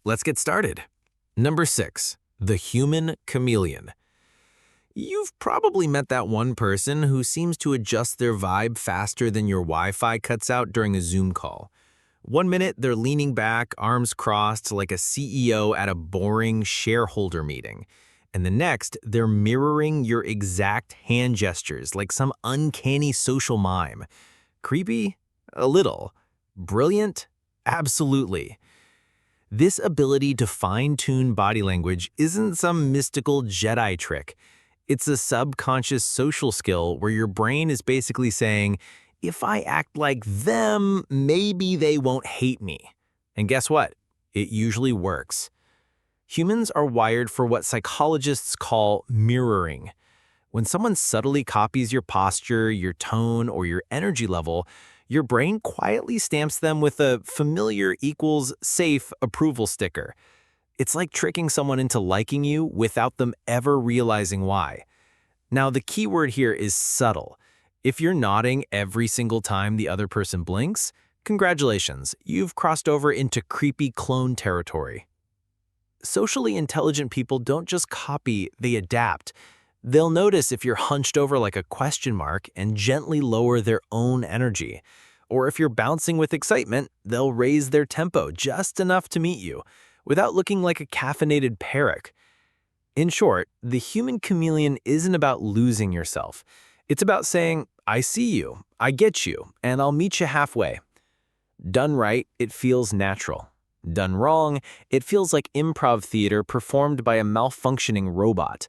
let's get started. Number 6, the human chameleon. You've probably met that one person who seems to adjust their vibe faster than your Wi-Fi cuts out during a Zoom call. One minute, they're leaning back, arms crossed, like a CEO at a boring shareholder meeting. And the next, they're mirroring your exact hand gestures like some uncanny social mime. Creepy? A little. Brilliant? Absolutely. This ability to fine-tune body language isn't some mystical Jedi trick. It's a subconscious social skill where your brain is basically saying, if I act like them, maybe they won't hate me. And guess what? It usually works. Humans are wired for what psychologists call mirroring. When someone subtly copies your posture, your tone, or your energy level, your brain quietly stamps them with a familiar equals safe approval sticker. It's like tricking someone into liking you without them ever realizing why. Now, the key word here is subtle. If you're nodding every single time the other person blinks, congratulations, you've crossed over into creepy clone territory. Socially intelligent people don't just copy, they adapt. They'll notice if you're hunched over like a question mark and gently lower their own energy. Or if you're bouncing with excitement, they'll raise their tempo just enough to meet you, without looking like a caffeinated parrot. In short, the human chameleon isn't about losing yourself. It's about saying, I see you, I get you, and I'll meet you halfway. Done right, it feels natural. Done wrong, it feels like improv theater performed by a malfunctioning robot.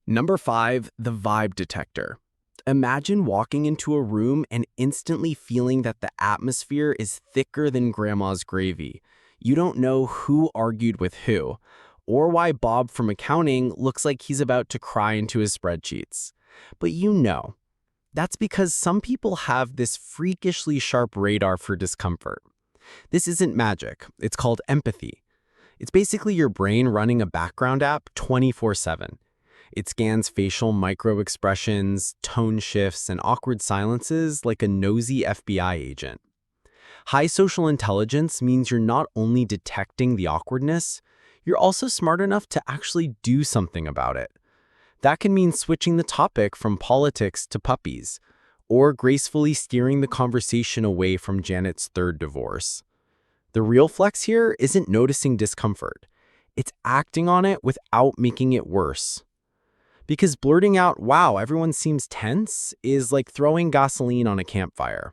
Number 5, the vibe detector. Imagine walking into a room and instantly feeling that the atmosphere is thicker than grandma's gravy. You don't know who argued with who, or why Bob from accounting looks like he's about to cry into his spreadsheets. But you know, that's because some people have this freakishly sharp radar for discomfort. This isn't magic, it's called empathy. It's basically your brain running a background app 24/7. It scans facial micro-expressions, tone shifts, and awkward silences like a nosy FBI agent. High social intelligence means you're not only detecting the awkwardness, you're also smart enough to actually do something about it. That can mean switching the topic from politics to puppies, or gracefully steering the conversation away from Janet's third divorce. The real flex here isn't noticing discomfort. It's acting on it without making it worse. Because blurting out, wow, everyone seems tense, is like throwing gasoline on a campfire.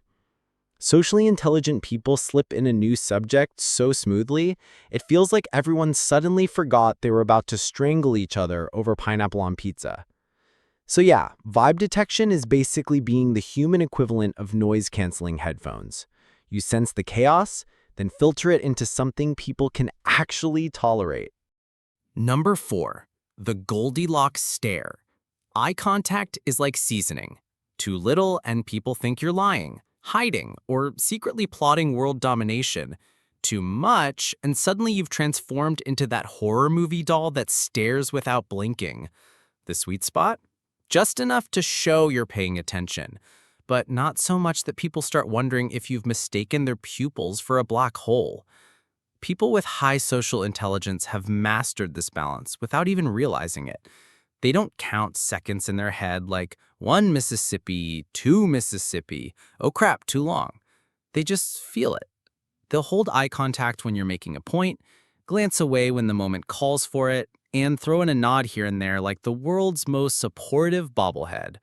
Socially intelligent people slip in a new subject so smoothly, it feels like everyone suddenly forgot they were about to strangle each other over pineapple on pizza. So yeah, vibe detection is basically being the human equivalent of noise-canceling headphones. You sense the chaos, then filter it into something people can actually tolerate. Number 4, the Goldilocks stare. Eye contact is like seasoning. Too little and people think you're lying, hiding, or secretly plotting world domination. Too much, and suddenly you've transformed into that horror movie doll that stares without blinking. The sweet spot? Just enough to show you're paying attention, but not so much that people start wondering if you've mistaken their pupils for a black hole. People with high social intelligence have mastered this balance without even realizing it. They don't count seconds in their head like 1 Mississippi, 2 Mississippi, oh crap, too long. They just feel it. They'll hold eye contact when you're making a point, glance away when the moment calls for it, and throw in a nod here and there like the world's most supportive bobblehead.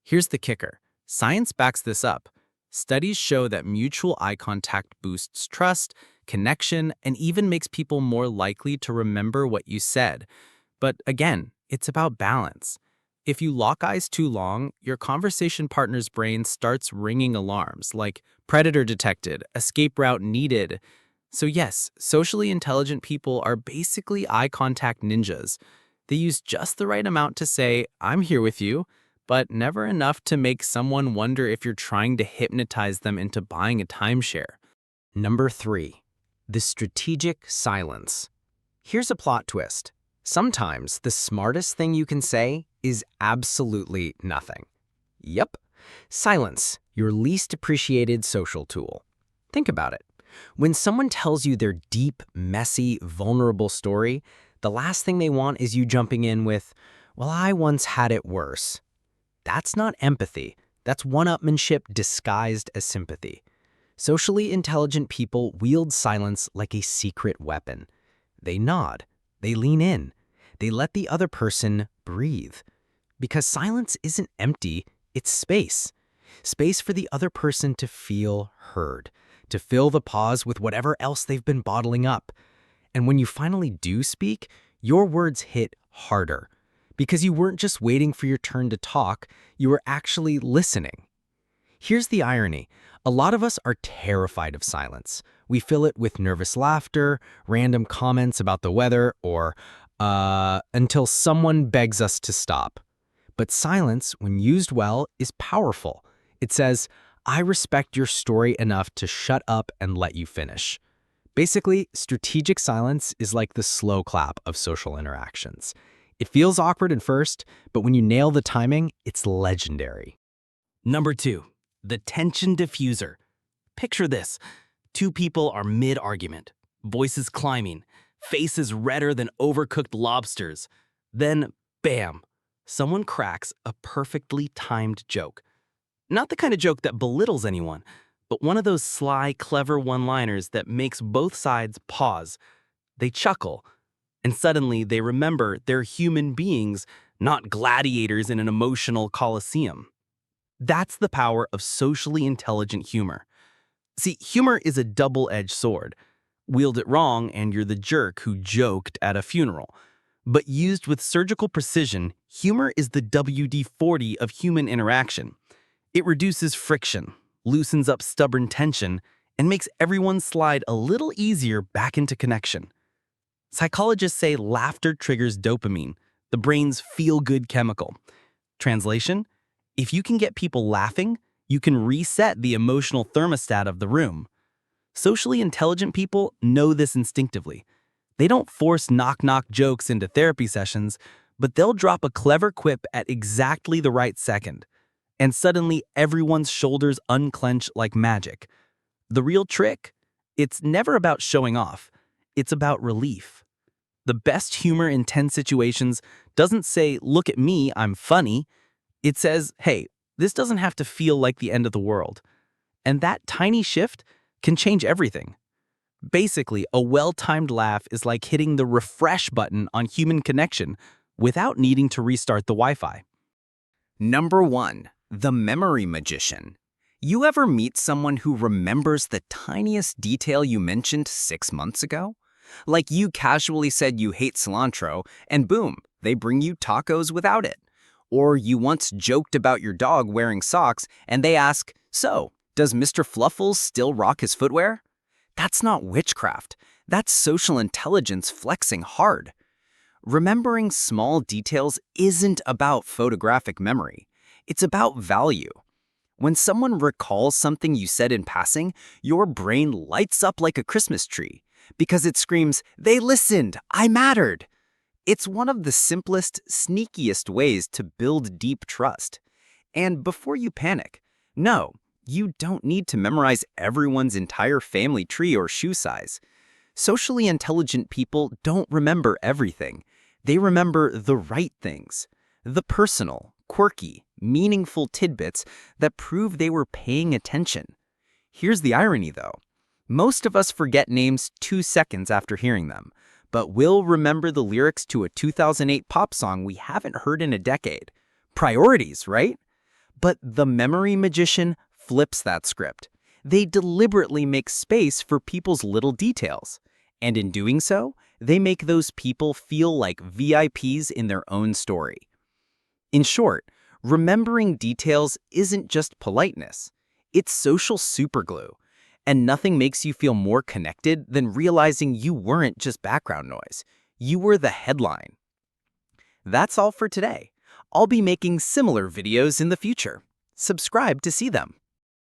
Here's the kicker. Science backs this up. Studies show that mutual eye contact boosts trust, connection, and even makes people more likely to remember what you said. But again, it's about balance. If you lock eyes too long, your conversation partner's brain starts ringing alarms like predator detected, escape route needed. So yes, socially intelligent people are basically eye contact ninjas. They use just the right amount to say, I'm here with you, but never enough to make someone wonder if you're trying to hypnotize them into buying a timeshare. Number 3, the strategic silence. Here's a plot twist. Sometimes the smartest thing you can say is absolutely nothing. Yep, silence, your least appreciated social tool. Think about it. When someone tells you their deep, messy, vulnerable story, the last thing they want is you jumping in with, "Well, I once had it worse." That's not empathy. That's one-upmanship disguised as sympathy. Socially intelligent people wield silence like a secret weapon. They nod. They lean in. They let the other person breathe. Because silence isn't empty, it's space. Space for the other person to feel heard, to fill the pause with whatever else they've been bottling up. And when you finally do speak, your words hit harder. Because you weren't just waiting for your turn to talk, you were actually listening. Here's the irony. A lot of us are terrified of silence. We fill it with nervous laughter, random comments about the weather, or, until someone begs us to stop. But silence, when used well, is powerful. It says, "I respect your story enough to shut up and let you finish." Basically, strategic silence is like the slow clap of social interactions. It feels awkward at first, but when you nail the timing, it's legendary. Number 2, the tension diffuser. Picture this. Two people are mid-argument, voices climbing, faces redder than overcooked lobsters. Then, bam, someone cracks a perfectly timed joke. Not the kind of joke that belittles anyone, but one of those sly, clever one-liners that makes both sides pause. They chuckle, and suddenly they remember they're human beings, not gladiators in an emotional coliseum. That's the power of socially intelligent humor. See, humor is a double-edged sword. Wield it wrong and you're the jerk who joked at a funeral. But used with surgical precision, humor is the WD-40 of human interaction. It reduces friction, loosens up stubborn tension, and makes everyone slide a little easier back into connection. Psychologists say laughter triggers dopamine, the brain's feel-good chemical. Translation: if you can get people laughing, you can reset the emotional thermostat of the room. Socially intelligent people know this instinctively. They don't force knock-knock jokes into therapy sessions, but they'll drop a clever quip at exactly the right second. And suddenly everyone's shoulders unclench like magic. The real trick? It's never about showing off. It's about relief. The best humor in tense situations doesn't say, "Look at me, I'm funny." It says, "Hey, this doesn't have to feel like the end of the world." And that tiny shift can change everything. Basically, a well-timed laugh is like hitting the refresh button on human connection without needing to restart the Wi-Fi. Number 1, the memory magician. You ever meet someone who remembers the tiniest detail you mentioned 6 months ago? Like you casually said you hate cilantro, and boom, they bring you tacos without it. Or you once joked about your dog wearing socks, and they ask, "So, does Mr. Fluffles still rock his footwear?" That's not witchcraft. That's social intelligence flexing hard. Remembering small details isn't about photographic memory. It's about value. When someone recalls something you said in passing, your brain lights up like a Christmas tree because it screams, "They listened! I mattered!" It's one of the simplest, sneakiest ways to build deep trust. And before you panic, no, you don't need to memorize everyone's entire family tree or shoe size. Socially intelligent people don't remember everything. They remember the right things, the personal, quirky, meaningful tidbits that prove they were paying attention. Here's the irony, though. Most of us forget names 2 seconds after hearing them, but we'll remember the lyrics to a 2008 pop song we haven't heard in a decade. Priorities, right? But the memory magician flips that script. They deliberately make space for people's little details. And in doing so, they make those people feel like VIPs in their own story. In short, remembering details isn't just politeness. It's social superglue. And nothing makes you feel more connected than realizing you weren't just background noise. You were the headline. That's all for today. I'll be making similar videos in the future. Subscribe to see them.